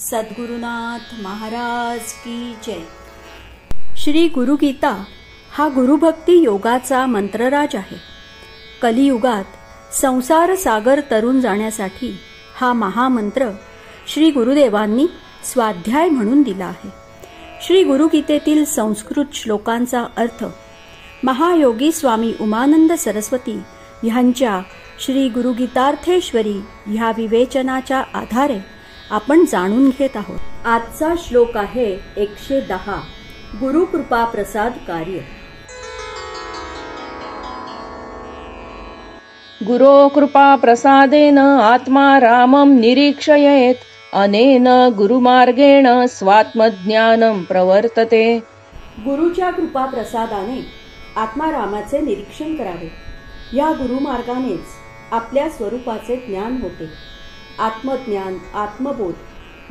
सद्गुरुनाथ महाराज की जय। श्री गुरुगीता हा गुरुभक्ती योगाचा मंत्रराज आहे। कलियुगात संसार सागर तरून जाण्यासाठी हा महामंत्र श्री गुरुदेवांनी स्वाध्याय म्हणून दिला आहे। श्री गुरुगीतेतील संस्कृत श्लोकांचा अर्थ महायोगी स्वामी उमानंद सरस्वती ह्यांच्या श्री गुरुगीतार्थेश्वरी ह्या विवेचनाच्या आधारे आपण जाणून घेत आहोत। आजचा श्लोक आहे 110 गुरुकृपा प्रसाद कार्य। गुरो कृपा प्रसादेन आत्मा रामं निरीक्षयेत अनेन गुरुमार्गेण स्वात्मज्ञानं प्रवर्तते। गुरुच्या कृपा प्रसादाने आत्मा रामाचे निरीक्षण करावे। या गुरुमार्गानेच आपल्या स्वरूपाचे ज्ञान होते। आत्मज्ञान, आत्मबोध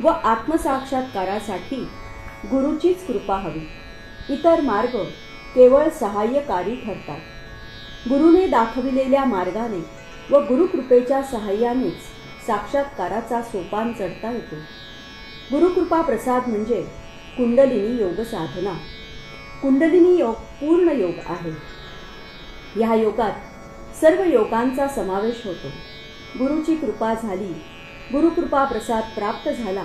व आत्मसाक्षात्कारासाठी गुरुचीच कृपा हवी। इतर मार्ग केवळ सहाय्यकारी ठरतात। गुरुने दाखविलेल्या मार्गाने व गुरुकृपेच्या सहाय्यानेच साक्षात्काराचा सोपान चढता येतो। गुरुकृपा प्रसाद म्हणजे कुंडलिनी योग साधना। कुंडलिनी योग पूर्ण योग आहे। या योगात सर्व योगांचा समावेश होतो। गुरुची कृपा झाली, गुरुकृपा प्रसाद प्राप्त झाला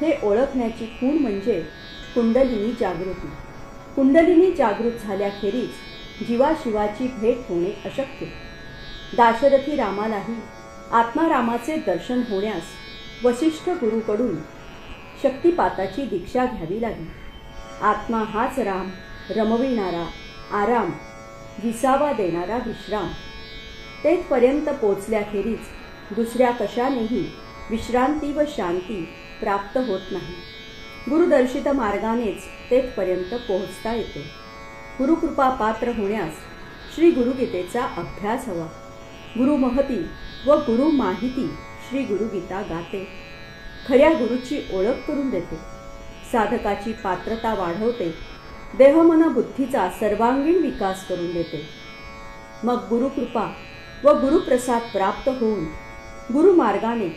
हे ओळखण्याची खूण म्हणजे कुंडलिनी जागृती। कुंडलिनी जागृत झाल्याखेरीज जीवाशिवाची भेट होणे अशक्य। दाशरथी रामालाही आत्मारामाचे दर्शन होण्यास वसिष्ठ गुरुकडून शक्तिपाताची दीक्षा घ्यावी लागली। आत्मा हाच राम, रमविणारा आराम, विसावा देणारा विश्राम। तेथपर्यंत पोचल्याखेरीज दुसऱ्या कशानेही विश्रांती व शांती प्राप्त होत नाही। गुरुदर्शित मार्गानेच तेथपर्यंत पोहोचता येते। गुरुकृपा पात्र होण्यास श्री गुरुगीतेचा अभ्यास हवा। गुरुमहती व गुरु माहिती श्री गुरुगीता गाते। खऱ्या गुरुची ओळख करून देते। साधकाची पात्रता वाढवते। देहमन बुद्धीचा सर्वांगीण विकास करून देते। मग गुरुकृपा व गुरुप्रसाद प्राप्त होऊन गुरुमार्गाने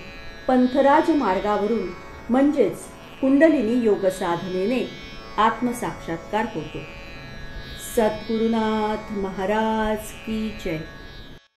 पंथराज मार्गावरून म्हणजेच कुंडलिनी योग साधनेने आत्मसाक्षात्कार होतो। सद्गुरुनाथ महाराज की जय।